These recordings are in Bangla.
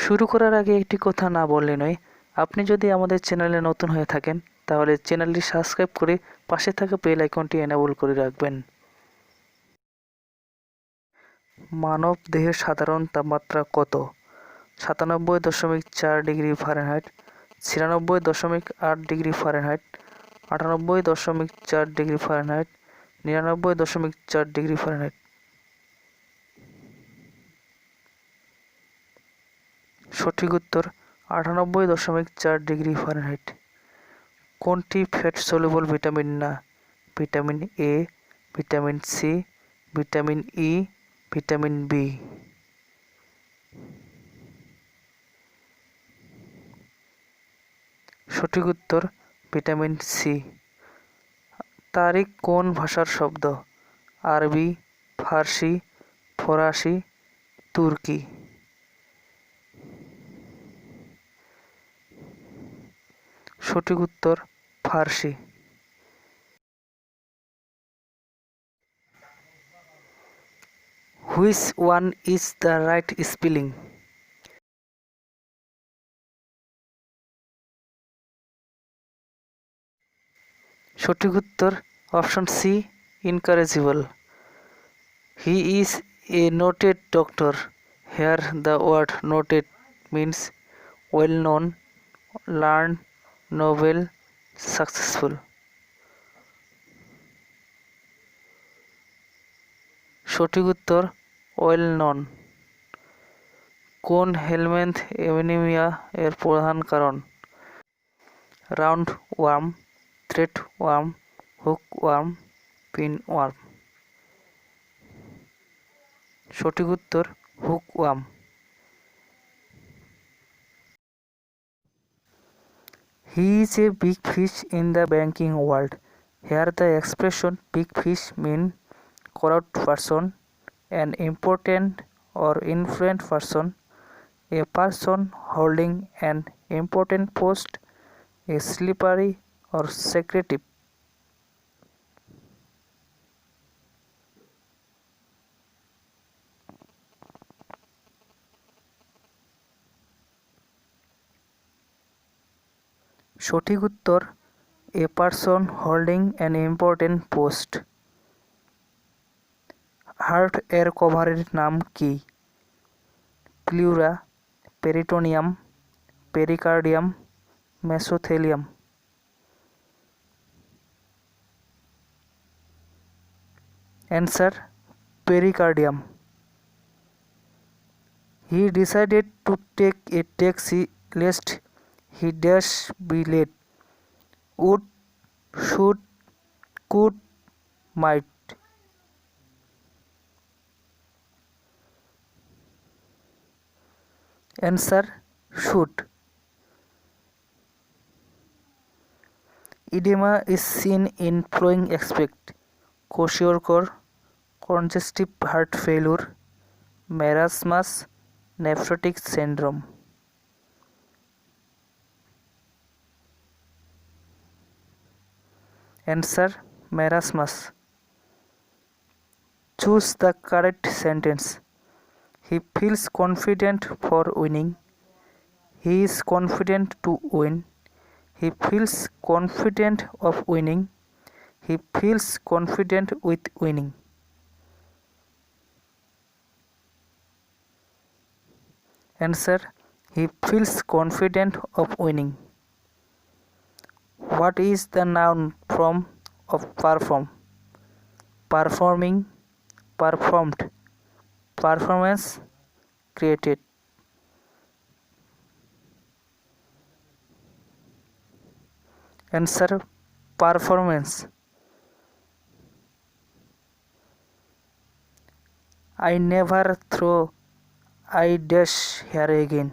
শুরু করার আগে একটি কথা না বললে নয়। আপনি যদি আমাদের চ্যানেলে নতুন হয়ে থাকেন তাহলে চ্যানেলটি সাবস্ক্রাইব করে পাশে থাকা বেল আইকনটি এনেবল করে রাখবেন। মানব দেহের সাধারণ তাপমাত্রা কত? 97.4 degree Fahrenheit, 96.8 degree Fahrenheit, 98.4 degree Fahrenheit, 99.4 degree Fahrenheit. সঠিক উত্তর 98.4 ডিগ্রি ফারেনহাইট। কোনটি ফ্যাট সলিউবল ভিটামিন না? Vitamin A, vitamin C, vitamin E, vitamin B. সঠিক উত্তর ভিটামিন সি। তারিখ কোন ভাষার শব্দ? আরবি, ফার্সি, ফরাসি, তুর্কি। সঠিক উত্তর ফার্সি। Which one is the right spelling? সঠিক উত্তর option C, incorrigible. He is a noted doctor. Here the word noted means well known, learned, noble, successful. সঠিক উত্তর ওয়েল নন। কোন হেলমেন্থ অ্যানিমিয়া এর প্রধান কারণ? Round worm, thread worm, hook worm, pin worm. সঠিক উত্তর hook worm. He is a big fish in the banking world. Here the expression big fish mean corrupt person, an important or influent person, a person holding an important post, a slippery or secretive. সঠিক উত্তর a person holding an important post. Heart এর কভারের নাম কি? Pleura, peritoneum, pericardium, mesothelium. Answer pericardium. He decided to take a taxi lest he dash be late. Would, should, could, might. Answer should. Edema is seen in flowing aspect: kwashiorkor, congestive heart failure, marasmus, nephrotic syndrome. Answer marasmus. Choose the correct sentence. He feels confident for winning. He is confident to win. He feels confident of winning. He feels confident with winning. Answer he feels confident of winning. What is the noun form of perform? Performing, performed, performance, created. Answer performance. I never throw I dash here again.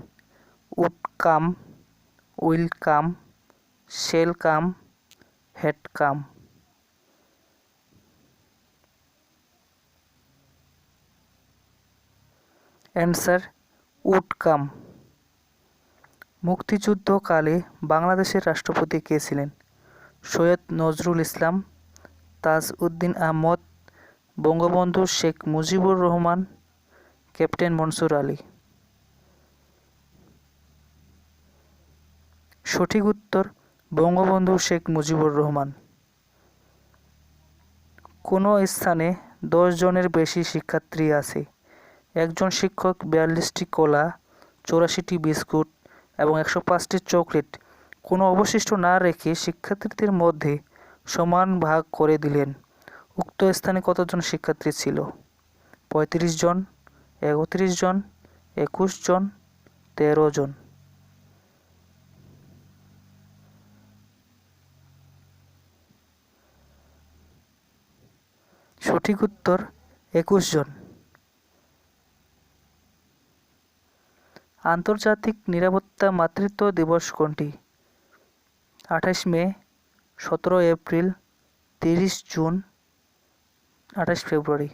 Would come, will come, shall come, had come. Answer would come. মুক্তিযুদ্ধকালে বাংলাদেশের রাষ্ট্রপতি কে ছিলেন? Syed Nazrul Islam, Tajuddin Ahmad, Bangabandhu Sheikh Mujibur Rahman, captain Mansur Ali. সঠিক উত্তর বঙ্গবন্ধু শেখ মুজিবুর রহমান। কোনো স্থানে 10 জনের বেশি শিক্ষার্থী আছে। একজন শিক্ষক 42টি কলা, 84টি বিস্কুট এবং 105টি চকলেট কোনো অবশিষ্ট না রেখে শিক্ষার্থীদের মধ্যে সমান ভাগ করে দিলেন। উক্ত স্থানে কতজন শিক্ষার্থী ছিল? 35 জন, 31 জন, 21 জন, 13 জন। সঠিক উত্তর 21 জন। আন্তর্জাতিক নিরাপত্তা মাতৃত্ব দিবস কোনটি? 28 মে, 17 এপ্রিল, 30 জুন, 28 ফেব্রুয়ারি।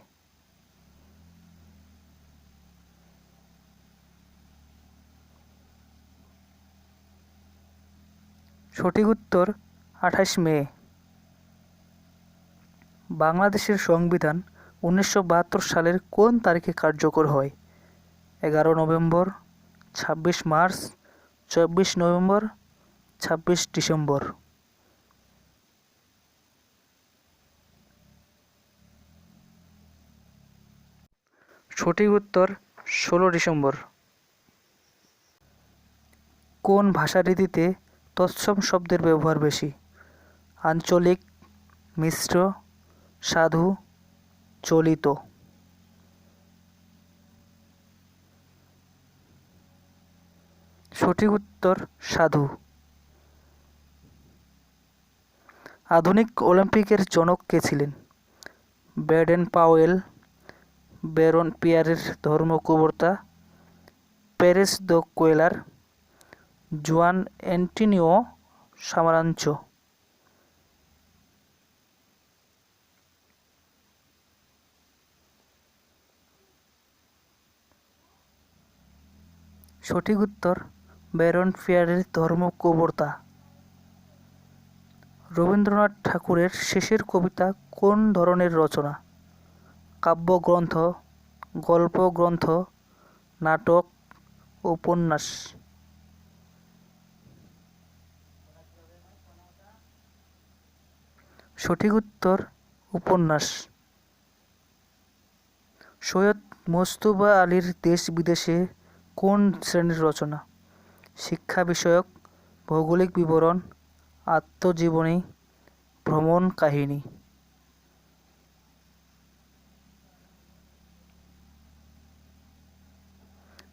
সঠিক উত্তর 28 মে। বাংলাদেশের সংবিধান 1972 সালের কোন তারিখে কার্যকর হয়? 11 নভেম্বর, 26 মার্চ, 24 নভেম্বর, 26 ডিসেম্বর। সঠিক উত্তর 16 ডিসেম্বর। কোন ভাষারীতিতে তৎসম শব্দের ব্যবহার বেশি? আঞ্চলিক, মিশ্র, সাধু, চলিত। সঠিক উত্তর সাধু। আধুনিক অলিম্পিকের জনক কে ছিলেন? ব্যাডেন পাওয়েল, ব্যারন পিয়ারের ধর্মকুবর্তা, Perez de Cuellar, Juan Antonio Samaranch. সঠিক উত্তর ব্যারন পিয়ারের ধর্মকুবর্তা। রবীন্দ্রনাথ ঠাকুরের শেষের কবিতা কোন ধরনের রচনা? কাব্যগ্রন্থ, গল্পগ্রন্থ, নাটক, উপন্যাস। সঠিক উত্তর উপন্যাস। সৈয়দ মুজতবা আলীর দেশ বিদেশে কোন শ্রেণীর রচনা? শিক্ষা বিষয়ক, ভৌগোলিক বিবরণ, আত্মজীবনী, ভ্রমণ কাহিনী।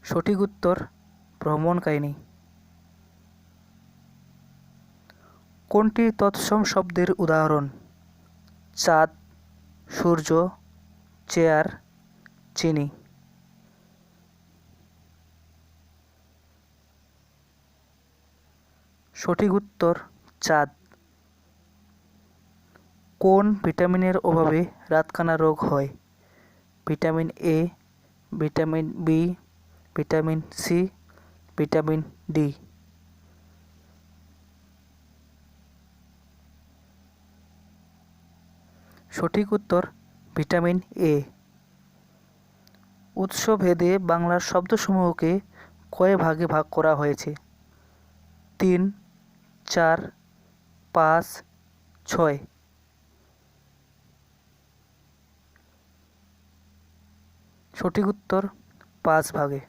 সঠিক উত্তর ভ্রমণ কাহিনী। কোনটি তৎসম শব্দের উদাহরণ? চাঁদ, সূর্য, চেয়ার, চিনি। সঠিক উত্তর চাঁদ। কোন ভিটামিনের অভাবে রাতকানা রোগ হয়? Vitamin A, vitamin B, vitamin C, vitamin D. সঠিক উত্তর ভিটামিন এ। উৎসভেদে বাংলার শব্দসমূহকে কয় ভাগে ভাগ করা হয়েছে? 3, 4, 5, 6। সঠিক উত্তর 5 ভাগে।